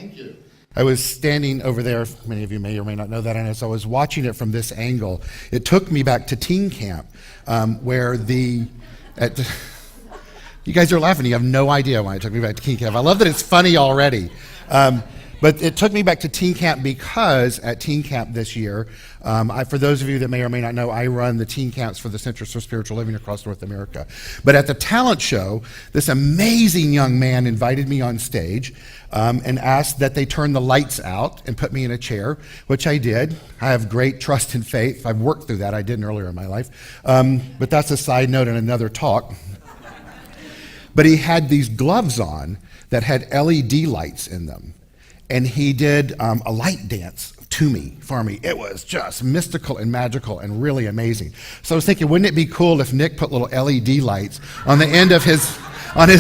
Thank you. I was standing over there, many of you may or may not know that, and as I was watching it from this angle, it took me back to teen camp, where you guys are laughing, you have no idea why it took me back to teen camp. I love that it's funny already. But it took me back to teen camp because at teen camp this year, for those of you that may or may not know, I run the teen camps for the Centers for Spiritual Living across North America. But at the talent show, this amazing young man invited me on stage and asked that they turn the lights out and put me in a chair, which I did. I have great trust and faith. I've worked through that. I didn't earlier in my life. But that's a side note in another talk. But he had these gloves on that had LED lights in them. And he did a light dance for me. It was just mystical and magical and really amazing. So I was thinking, wouldn't it be cool if Nick put little LED lights on the end of his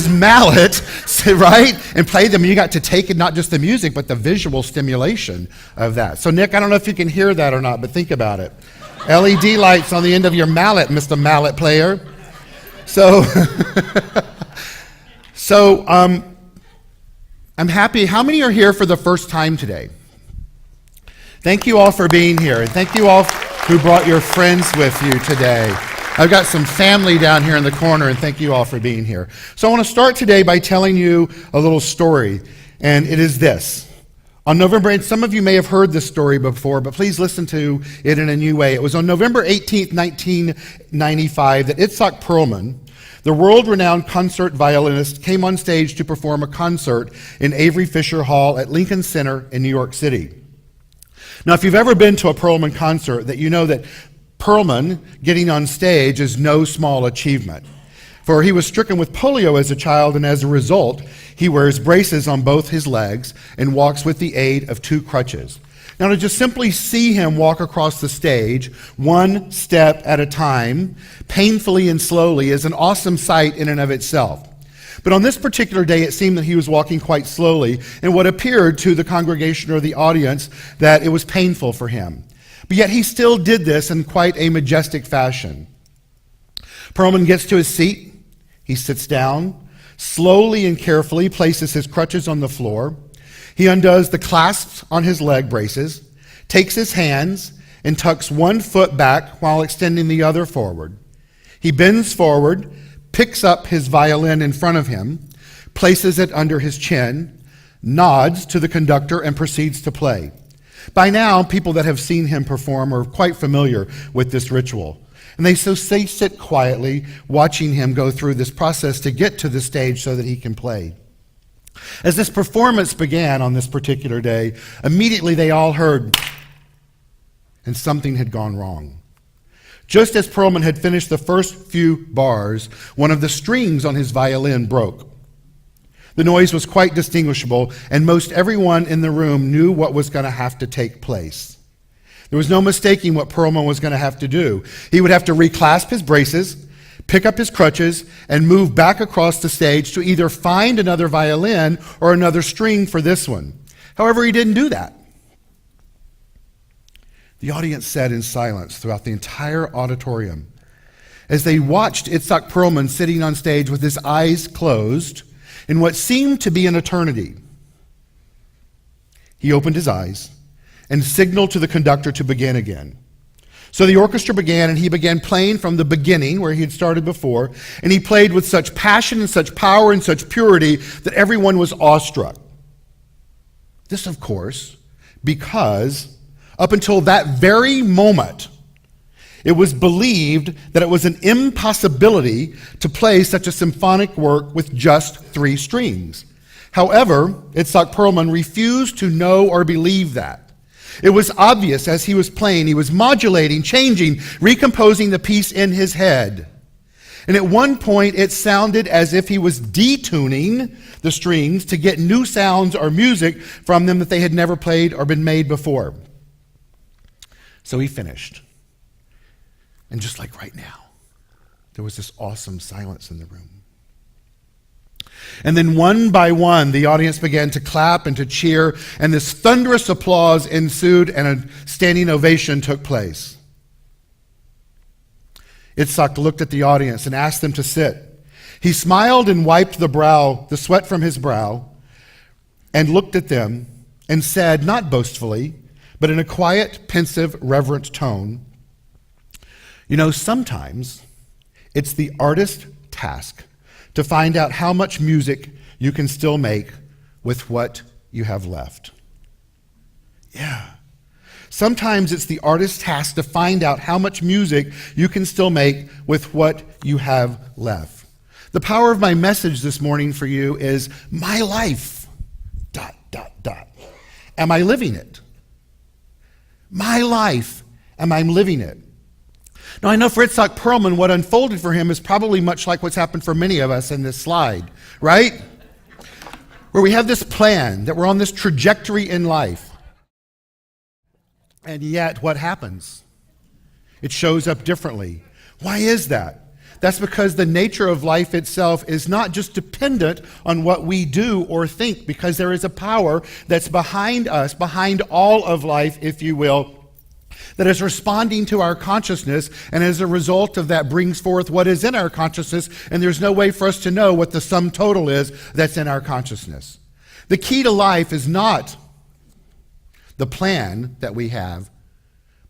mallet, right? And played them. You got to take it, not just the music, but the visual stimulation of that. So Nick, I don't know if you can hear that or not, but think about it. LED lights on the end of your mallet, Mr. Mallet Player. So, I'm happy. How many are here for the first time today? Thank you all for being here, and thank you all who brought your friends with you today. I've got some family down here in the corner, and thank you all for being here. So I want to start today by telling you a little story, and it is this. On November 8th, some of you may have heard this story before, but please listen to it in a new way. It was on November 18th, 1995, that Itzhak Perlman, the world-renowned concert violinist, came on stage to perform a concert in Avery Fisher Hall at Lincoln Center in New York City. Now, if you've ever been to a Perlman concert, that you know that Perlman getting on stage is no small achievement. For he was stricken with polio as a child, and as a result, he wears braces on both his legs and walks with the aid of 2 crutches. Now, to just simply see him walk across the stage, one step at a time, painfully and slowly, is an awesome sight in and of itself. But on this particular day, it seemed that he was walking quite slowly, and what appeared to the congregation or the audience that it was painful for him. But yet he still did this in quite a majestic fashion. Perlman gets to his seat, he sits down, slowly and carefully places his crutches on the floor. He undoes the clasps on his leg braces, takes his hands, and tucks one foot back while extending the other forward. He bends forward, picks up his violin in front of him, places it under his chin, nods to the conductor, and proceeds to play. By now, people that have seen him perform are quite familiar with this ritual. And they sit quietly, watching him go through this process to get to the stage so that he can play. As this performance began on this particular day, immediately they all heard, and something had gone wrong. Just as Perlman had finished the first few bars, one of the strings on his violin broke. The noise was quite distinguishable, and most everyone in the room knew what was going to have to take place. There was no mistaking what Perlman was going to have to do. He would have to reclasp his braces, pick up his crutches, and move back across the stage to either find another violin or another string for this one. However, he didn't do that. The audience sat in silence throughout the entire auditorium as they watched Itzhak Perlman sitting on stage with his eyes closed in what seemed to be an eternity. He opened his eyes and signaled to the conductor to begin again. So the orchestra began, and he began playing from the beginning where he had started before, and he played with such passion and such power and such purity that everyone was awestruck. This, of course, because up until that very moment, it was believed that it was an impossibility to play such a symphonic work with just 3 strings. However, Itzhak Perlman refused to know or believe that. It was obvious as he was playing, he was modulating, changing, recomposing the piece in his head. And at one point, it sounded as if he was detuning the strings to get new sounds or music from them that they had never played or been made before. So he finished. And just like right now, there was this awesome silence in the room. And then one by one, the audience began to clap and to cheer, and this thunderous applause ensued, and a standing ovation took place. Itzhak looked at the audience and asked them to sit. He smiled and wiped the sweat from his brow, and looked at them and said, not boastfully, but in a quiet, pensive, reverent tone, "You know, sometimes it's the artist's task to find out how much music you can still make with what you have left." Yeah. Sometimes it's the artist's task to find out how much music you can still make with what you have left. The power of my message this morning for you is my life, ... Am I living it? My life, am I living it? Now, I know for Itzhak Perlman, what unfolded for him is probably much like what's happened for many of us in this slide, right? Where we have this plan, that we're on this trajectory in life. And yet, what happens? It shows up differently. Why is that? That's because the nature of life itself is not just dependent on what we do or think, because there is a power that's behind us, behind all of life, if you will, that is responding to our consciousness, and as a result of that brings forth what is in our consciousness, and there's no way for us to know what the sum total is that's in our consciousness. The key to life is not the plan that we have,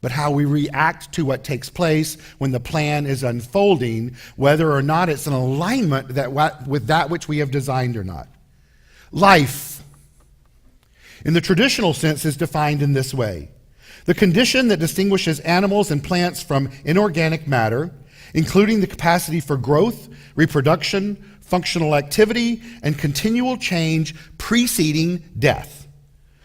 but how we react to what takes place when the plan is unfolding, whether or not it's in alignment with that which we have designed or not. Life, in the traditional sense, is defined in this way: the condition that distinguishes animals and plants from inorganic matter, including the capacity for growth, reproduction, functional activity, and continual change preceding death.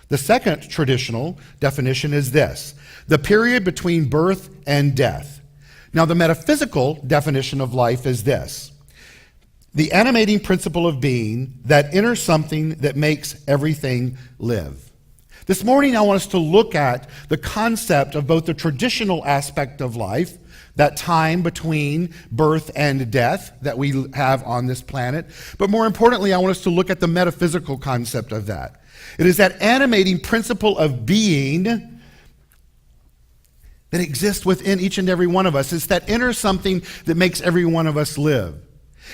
The second traditional definition is this: the period between birth and death. Now, the metaphysical definition of life is this: the animating principle of being, that inner something that makes everything live. This morning, I want us to look at the concept of both the traditional aspect of life, that time between birth and death that we have on this planet, but more importantly, I want us to look at the metaphysical concept of that. It is that animating principle of being that exists within each and every one of us. It's that inner something that makes every one of us live.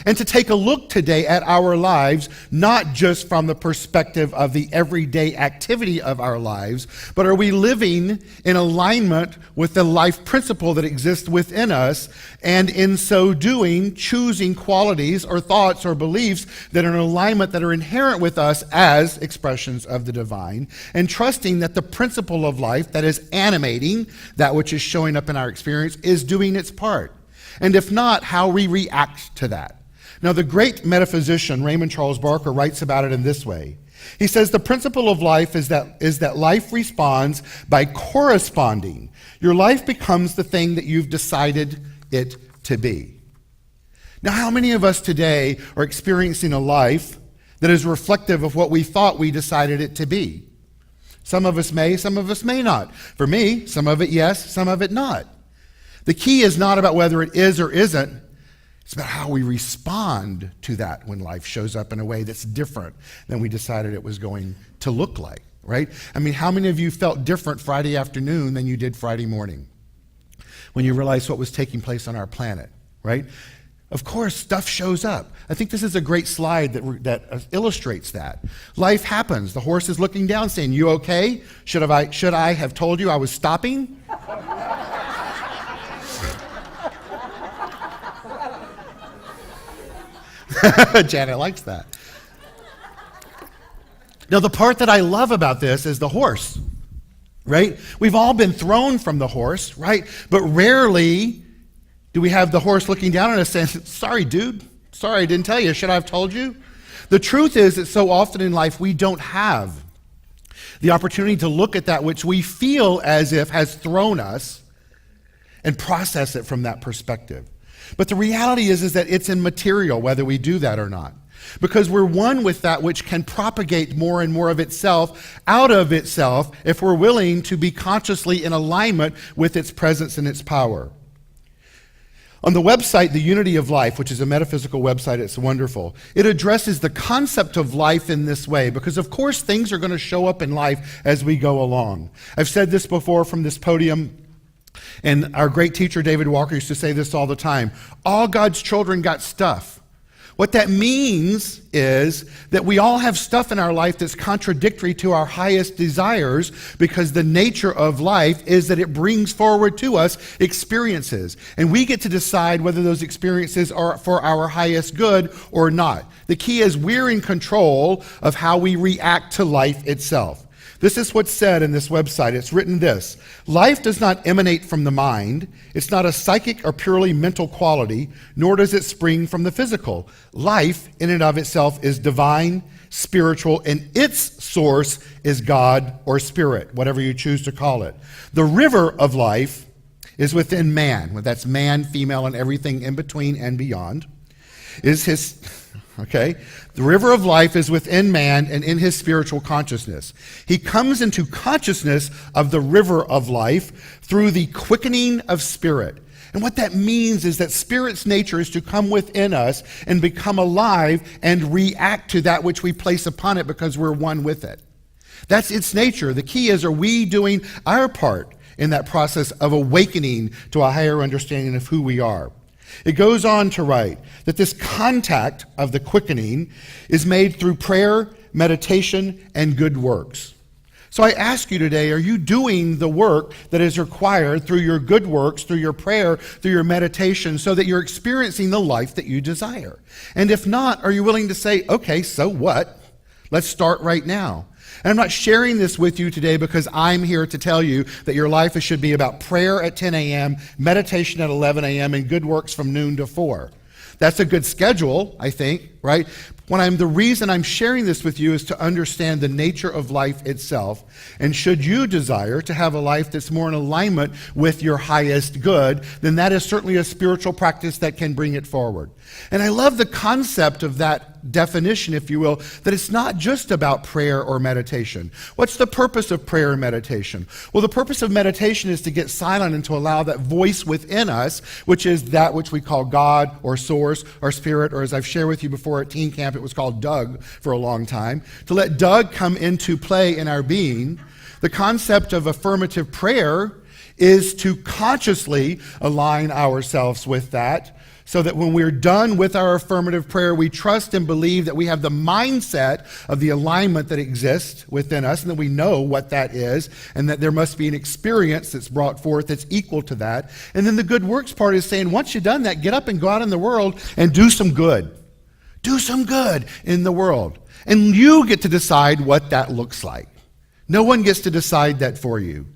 And to take a look today at our lives, not just from the perspective of the everyday activity of our lives, but are we living in alignment with the life principle that exists within us, and in so doing, choosing qualities or thoughts or beliefs that are in alignment, that are inherent with us as expressions of the divine, and trusting that the principle of life that is animating that which is showing up in our experience is doing its part. And if not, how we react to that. Now, the great metaphysician Raymond Charles Barker writes about it in this way. He says, the principle of life is that life responds by corresponding. Your life becomes the thing that you've decided it to be. Now, how many of us today are experiencing a life that is reflective of what we thought we decided it to be? Some of us may, some of us may not. For me, some of it yes, some of it not. The key is not about whether it is or isn't. It's about how we respond to that when life shows up in a way that's different than we decided it was going to look like, right? I mean, how many of you felt different Friday afternoon than you did Friday morning when you realized what was taking place on our planet, right? Of course, stuff shows up. I think this is a great slide that illustrates that. Life happens. The horse is looking down saying, "You okay? Should I have told you I was stopping?" Janet likes that. Now, the part that I love about this is the horse, right? We've all been thrown from the horse, right? But rarely do we have the horse looking down on us saying, "Sorry, dude. Sorry, I didn't tell you. Should I have told you?" The truth is that so often in life we don't have the opportunity to look at that which we feel as if has thrown us and process it from that perspective. But the reality is that it's immaterial whether we do that or not, because we're one with that which can propagate more and more of itself out of itself if we're willing to be consciously in alignment with its presence and its power. On the website, The Unity of Life, which is a metaphysical website, it's wonderful. It addresses the concept of life in this way, because of course things are going to show up in life as we go along. I've said this before from this podium, and our great teacher David Walker used to say this all the time: all God's children got stuff. What that means is that we all have stuff in our life that's contradictory to our highest desires, because the nature of life is that it brings forward to us experiences. And we get to decide whether those experiences are for our highest good or not. The key is we're in control of how we react to life itself. This is what's said in this website. It's written this: life does not emanate from the mind. It's not a psychic or purely mental quality, nor does it spring from the physical. Life, in and of itself, is divine, spiritual, and its source is God or spirit, whatever you choose to call it. The river of life is within man. Well, that's man, female, and everything in between and beyond. The river of life is within man and in his spiritual consciousness. He comes into consciousness of the river of life through the quickening of spirit. And what that means is that spirit's nature is to come within us and become alive and react to that which we place upon it, because we're one with it. That's its nature. The key is, are we doing our part in that process of awakening to a higher understanding of who we are? It goes on to write that this contact of the quickening is made through prayer, meditation, and good works. So I ask you today, are you doing the work that is required through your good works, through your prayer, through your meditation, so that you're experiencing the life that you desire? And if not, are you willing to say, okay, so what? Let's start right now. And I'm not sharing this with you today because I'm here to tell you that your life should be about prayer at 10 a.m., meditation at 11 a.m., and good works from noon to 4. That's a good schedule, I think, right? The reason I'm sharing this with you is to understand the nature of life itself. And should you desire to have a life that's more in alignment with your highest good, then that is certainly a spiritual practice that can bring it forward. And I love the concept of that definition, if you will, that it's not just about prayer or meditation. What's the purpose of prayer and meditation? Well, the purpose of meditation is to get silent and to allow that voice within us, which is that which we call God or source or spirit, or as I've shared with you before at teen camp, it was called Doug for a long time, to let Doug come into play in our being. The concept of affirmative prayer is to consciously align ourselves with that, so that when we're done with our affirmative prayer, we trust and believe that we have the mindset of the alignment that exists within us, and that we know what that is, and that there must be an experience that's brought forth that's equal to that. And then the good works part is saying, once you've done that, get up and go out in the world and do some good. Do some good in the world. And you get to decide what that looks like. No one gets to decide that for you.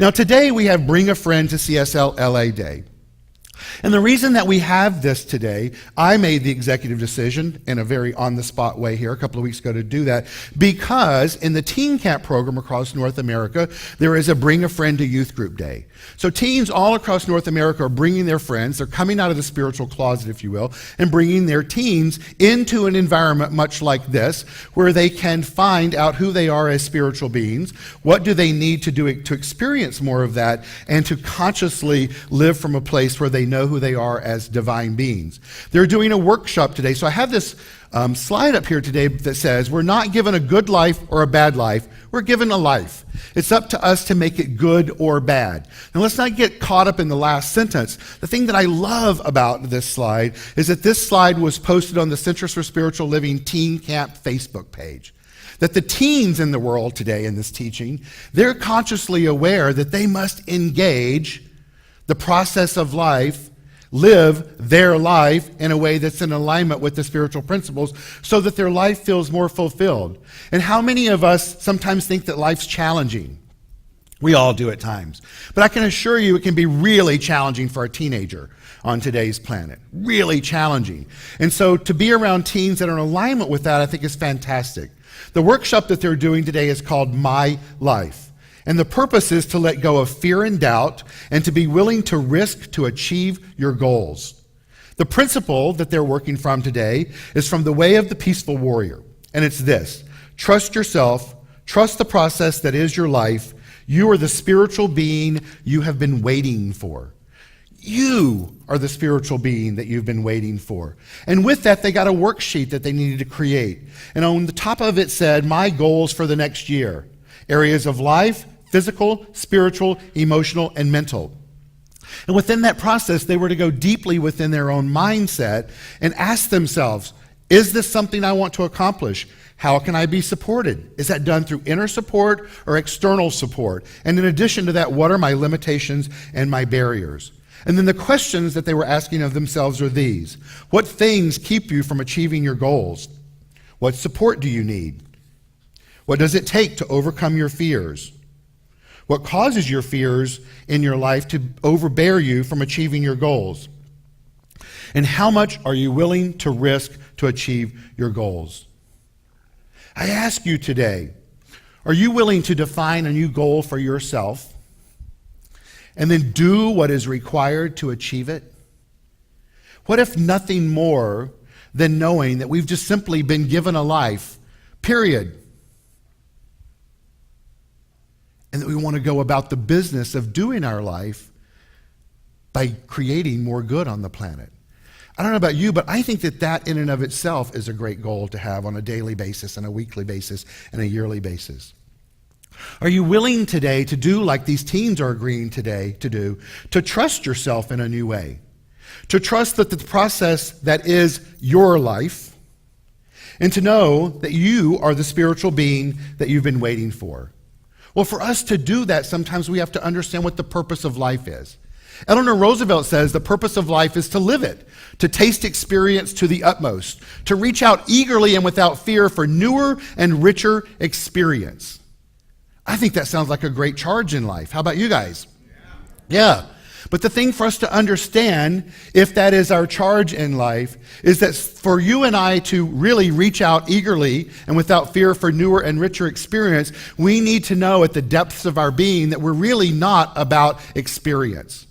Now today we have Bring a Friend to CSL LA Day. And the reason that we have this today, I made the executive decision in a very on-the-spot way here a couple of weeks ago to do that, because in the teen camp program across North America, there is a Bring a Friend to Youth Group Day. So teens all across North America are bringing their friends, they're coming out of the spiritual closet, if you will, and bringing their teens into an environment much like this, where they can find out who they are as spiritual beings, what do they need to do to experience more of that, and to consciously live from a place where they know who they are as divine beings. They're doing a workshop today. So I have this slide up here today that says, we're not given a good life or a bad life. We're given a life. It's up to us to make it good or bad. Now let's not get caught up in the last sentence. The thing that I love about this slide is that this slide was posted on the Centers for Spiritual Living Teen Camp Facebook page. That the teens in the world today in this teaching, they're consciously aware that they must engage the process of life, live their life in a way that's in alignment with the spiritual principles, so that their life feels more fulfilled. And how many of us sometimes think that life's challenging? We all do at times. But I can assure you it can be really challenging for a teenager on today's planet. Really challenging. And so to be around teens that are in alignment with that, I think is fantastic. The workshop that they're doing today is called My Life. And the purpose is to let go of fear and doubt and to be willing to risk to achieve your goals. The principle that they're working from today is from the Way of the Peaceful Warrior. And it's this: trust yourself, trust the process that is your life. You are the spiritual being you have been waiting for. You are the spiritual being that you've been waiting for. And with that, they got a worksheet that they needed to create. And on the top of it said, my goals for the next year. Areas of life, physical, spiritual, emotional, and mental. And within that process, they were to go deeply within their own mindset and ask themselves, is this something I want to accomplish? How can I be supported? Is that done through inner support or external support? And in addition to that, what are my limitations and my barriers? And then the questions that they were asking of themselves are these. What things keep you from achieving your goals? What support do you need? What does it take to overcome your fears? What causes your fears in your life to overbear you from achieving your goals? And how much are you willing to risk to achieve your goals? I ask you today, are you willing to define a new goal for yourself and then do what is required to achieve it? What if nothing more than knowing that we've just simply been given a life, period, and that we want to go about the business of doing our life by creating more good on the planet? I don't know about you, but I think that that in and of itself is a great goal to have on a daily basis and a weekly basis and a yearly basis. Are you willing today to do like these teens are agreeing today to do, to trust yourself in a new way? To trust that the process that is your life, and to know that you are the spiritual being that you've been waiting for? Well, for us to do that, sometimes we have to understand what the purpose of life is. Eleanor Roosevelt says the purpose of life is to live it, to taste experience to the utmost, to reach out eagerly and without fear for newer and richer experience. I think that sounds like a great charge in life. How about you guys? Yeah. But the thing for us to understand, if that is our charge in life, is that for you and I to really reach out eagerly and without fear for newer and richer experience, we need to know at the depths of our being that we're really not about experience.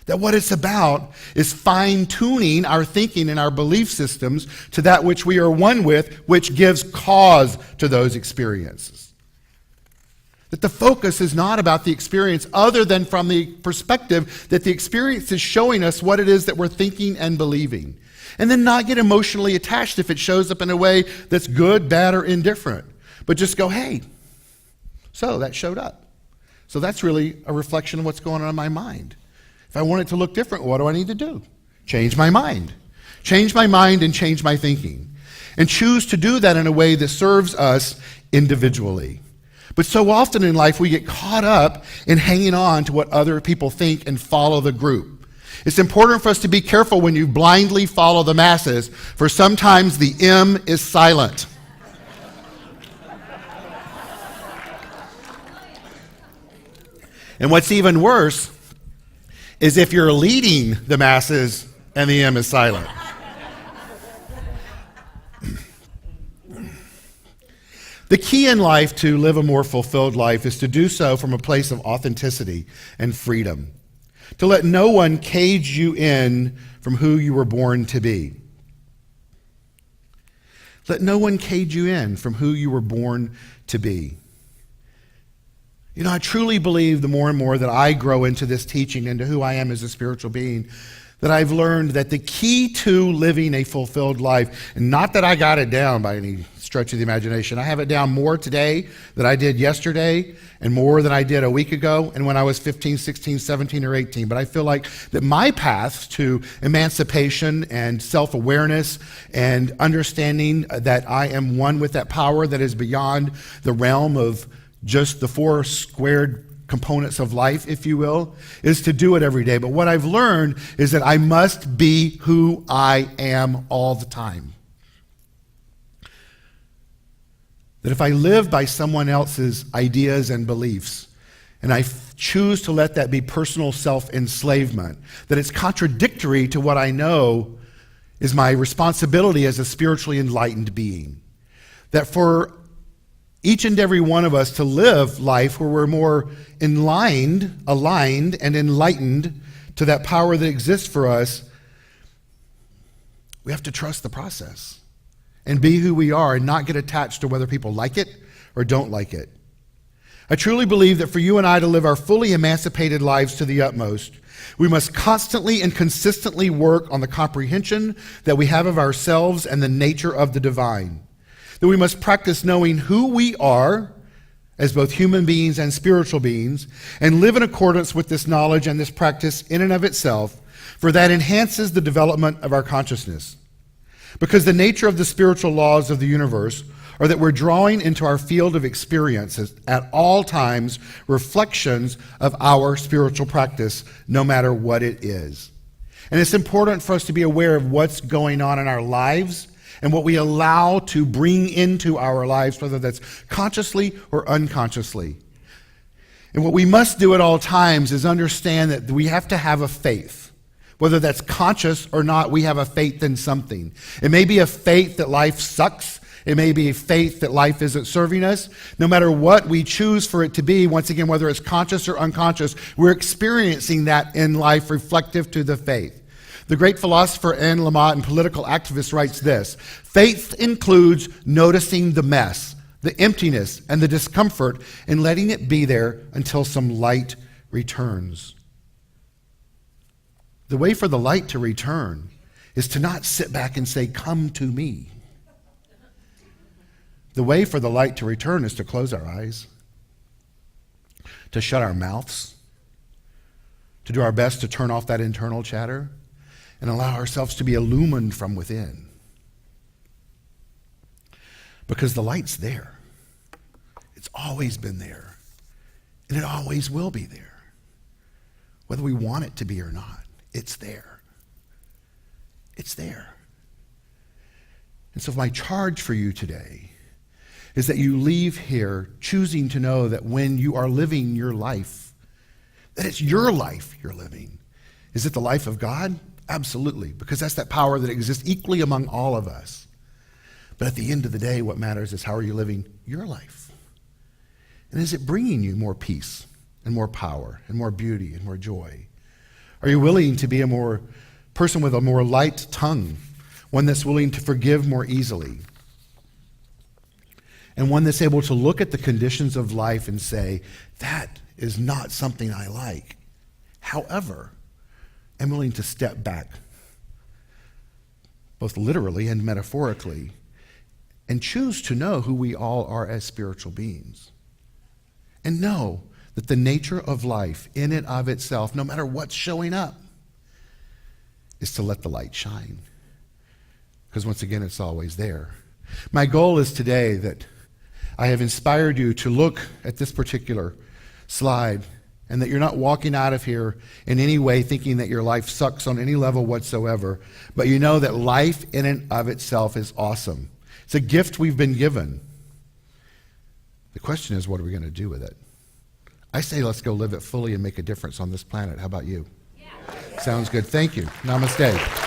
That what it's about is fine-tuning our thinking and our belief systems to that which we are one with, which gives cause to those experiences. That the focus is not about the experience other than from the perspective that the experience is showing us what it is that we're thinking and believing. And then not get emotionally attached if it shows up in a way that's good, bad, or indifferent. But just go, hey, so that showed up. So that's really a reflection of what's going on in my mind. If I want it to look different, what do I need to do? Change my mind. Change my mind and change my thinking. And choose to do that in a way that serves us individually. But so often in life, we get caught up in hanging on to what other people think and follow the group. It's important for us to be careful when you blindly follow the masses, for sometimes the M is silent. And what's even worse is if you're leading the masses and the M is silent. The key in life to live a more fulfilled life is to do so from a place of authenticity and freedom. To let no one cage you in from who you were born to be. Let no one cage you in from who you were born to be. You know, I truly believe the more and more that I grow into this teaching, into who I am as a spiritual being, that I've learned that the key to living a fulfilled life, and not that I got it down by any stretch of the imagination, I have it down more today than I did yesterday and more than I did a week ago and when I was 15, 16, 17, or 18. But I feel like that my path to emancipation and self-awareness and understanding that I am one with that power that is beyond the realm of just the four squared components of life, if you will, is to do it every day. But what I've learned is that I must be who I am all the time. That if I live by someone else's ideas and beliefs, and I choose to let that be personal self-enslavement, that it's contradictory to what I know is my responsibility as a spiritually enlightened being. That for each and every one of us to live life where we're more aligned, and enlightened to that power that exists for us, we have to trust the process and be who we are and not get attached to whether people like it or don't like it. I truly believe that for you and I to live our fully emancipated lives to the utmost, we must constantly and consistently work on the comprehension that we have of ourselves and the nature of the divine. That we must practice knowing who we are as both human beings and spiritual beings, and live in accordance with this knowledge and this practice in and of itself, for that enhances the development of our consciousness. Because the nature of the spiritual laws of the universe are that we're drawing into our field of experiences at all times reflections of our spiritual practice, no matter what it is. And it's important for us to be aware of what's going on in our lives and what we allow to bring into our lives, whether that's consciously or unconsciously. And what we must do at all times is understand that we have to have a faith. Whether that's conscious or not, we have a faith in something. It may be a faith that life sucks. It may be a faith that life isn't serving us. No matter what we choose for it to be, once again, whether it's conscious or unconscious, we're experiencing that in life reflective to the faith. The great philosopher Anne Lamott and political activist writes this: faith includes noticing the mess, the emptiness, and the discomfort, and letting it be there until some light returns. The way for the light to return is to not sit back and say, "Come to me." The way for the light to return is to close our eyes, to shut our mouths, to do our best to turn off that internal chatter, and allow ourselves to be illumined from within. Because the light's there. It's always been there. And it always will be there. Whether we want it to be or not, it's there. It's there. And so my charge for you today is that you leave here choosing to know that when you are living your life, that it's your life you're living. Is it the life of God? Absolutely, because that's that power that exists equally among all of us. But at the end of the day, what matters is how are you living your life? And is it bringing you more peace and more power and more beauty and more joy? Are you willing to be a more person with a more light tongue, one that's willing to forgive more easily, and one that's able to look at the conditions of life and say, that is not something I like. However, I'm willing to step back, both literally and metaphorically, and choose to know who we all are as spiritual beings. And know that the nature of life in and of itself, no matter what's showing up, is to let the light shine. Because once again, it's always there. My goal is today that I have inspired you to look at this particular slide and that you're not walking out of here in any way thinking that your life sucks on any level whatsoever, but you know that life in and of itself is awesome. It's a gift we've been given. The question is, what are we going to do with it? I say let's go live it fully and make a difference on this planet. How about you? Yeah. Sounds good. Thank you. Namaste.